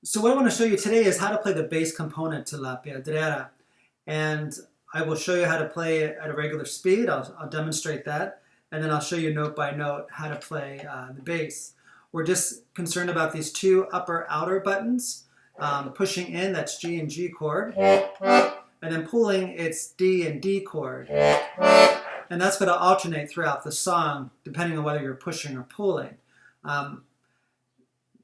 So what I want to show you today is how to play the bass component to La Piedrera. And I will show you how to play it at a regular speed. I'll demonstrate that. And then I'll show you note by note how to play the bass. We're just concerned about these two upper outer buttons. Pushing in, that's G and G chord. And then pulling, it's D and D chord. And that's going to alternate throughout the song, depending on whether you're pushing or pulling.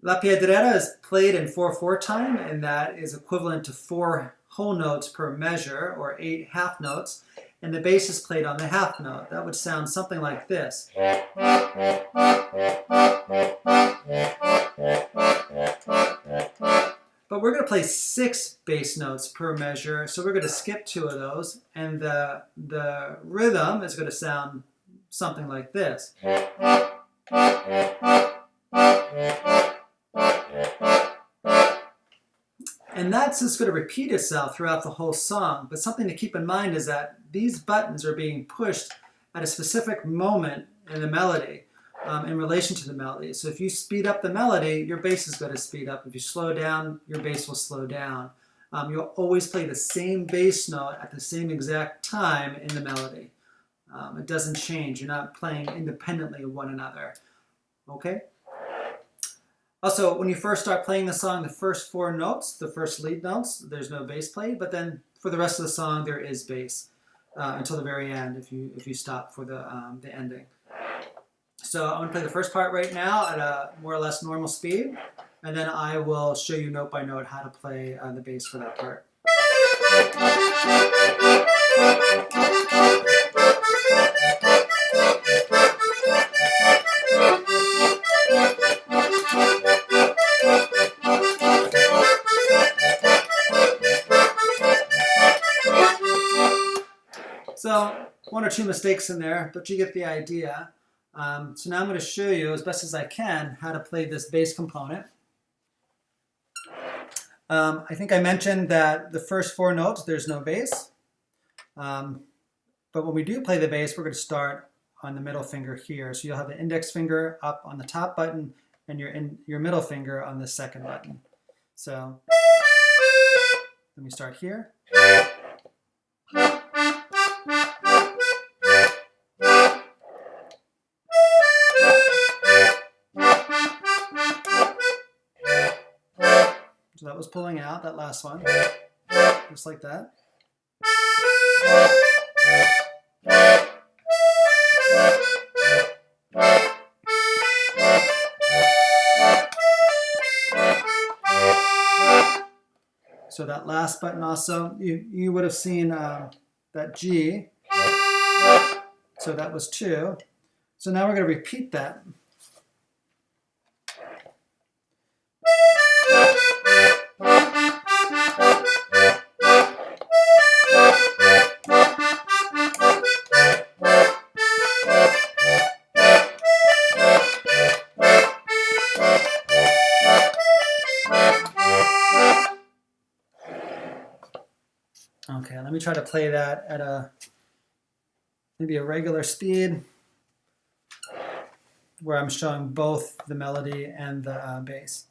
La Piedrera is played in 4/4 time, and that is equivalent to 4 whole notes per measure, or 8 half notes, and the bass is played on the half note. That would sound something like this. But we're going to play 6 bass notes per measure, so we're going to skip 2 of those, and the rhythm is going to sound something like this. And that's just going to repeat itself throughout the whole song. But something to keep in mind is that these buttons are being pushed at a specific moment in the melody, in relation to the melody. So if you speed up the melody, your bass is going to speed up. If you slow down, your bass will slow down. You'll always play the same bass note at the same exact time in the melody. It doesn't change. You're not playing independently of one another. Okay? Also, when you first start playing the song, the first 4 notes, the first lead notes, there's no bass played, but then for the rest of the song, there is bass until the very end if you stop for the ending. So I'm going to play the first part right now at a more or less normal speed, and then I will show you note by note how to play the bass for that part. So 1 or 2 mistakes in there, but you get the idea. So now I'm going to show you as best as I can how to play this bass component. I think I mentioned that the first 4 notes, there's no bass. But when we do play the bass, we're going to start on the middle finger here. So you'll have the index finger up on the top button and your middle finger on the second button. So let me start here. So that was pulling out, that last one, just like that. So that last button also, you would have seen that G, so that was 2. So now we're going to repeat that. Okay, let me try to play that at maybe a regular speed where I'm showing both the melody and the bass.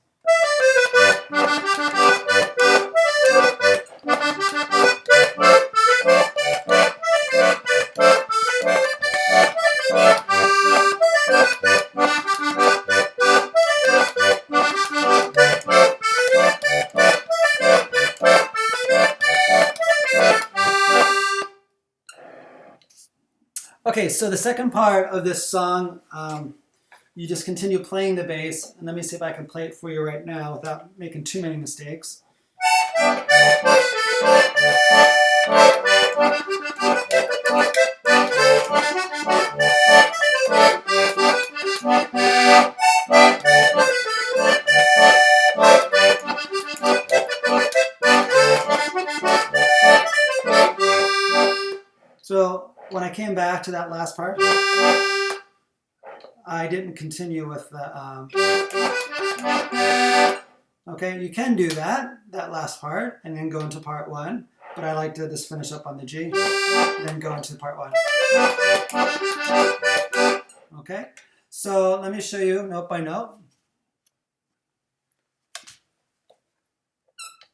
Okay, so the second part of this song, you just continue playing the bass, and let me see if I can play it for you right now without making too many mistakes. So when I came back to that last part, I didn't continue with the... Okay, you can do that last part, and then go into part 1, but I like to just finish up on the G, and then go into part 1. Okay, so let me show you note by note.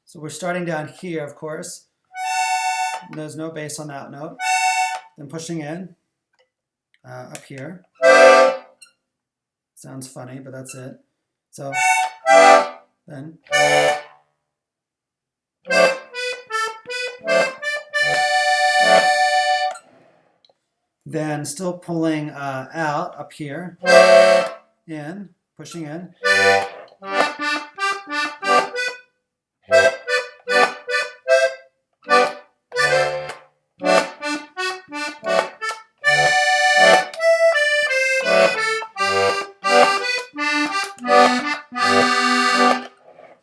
So we're starting down here, of course. There's no bass on that note. Then pushing in up here. Sounds funny, but that's it. So then. Then still pulling out up here. In, pushing in.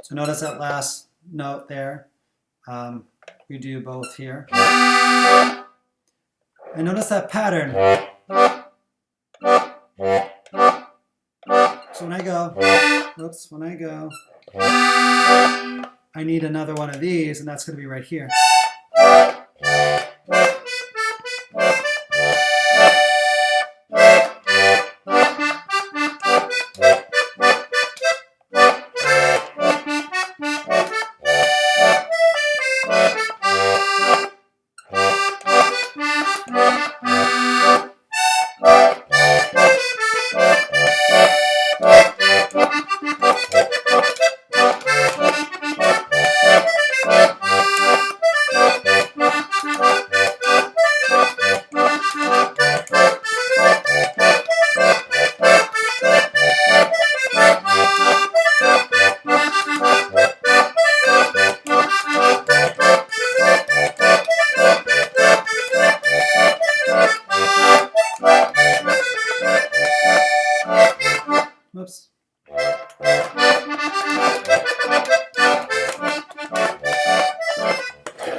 So notice that last note there. We do both here. And notice that pattern. So when I go, I need another one of these, and that's going to be right here. Whoops.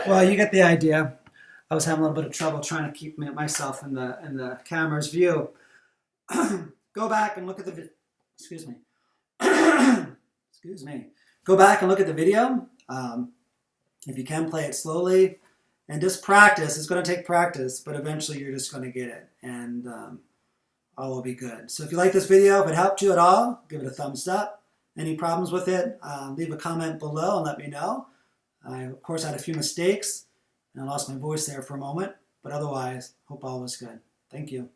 Well, you get the idea. I was having a little bit of trouble trying to keep myself in the camera's view. Go back and look at the excuse me. Excuse me. Go back and look at the video. If you can, play it slowly and just practice. It's going to take practice, but eventually you're just going to get it, and all will be good. So if you like this video, if it helped you at all, give it a thumbs up. Any problems with it, leave a comment below and let me know. I, of course, had a few mistakes, and I lost my voice there for a moment, but otherwise, hope all was good. Thank you.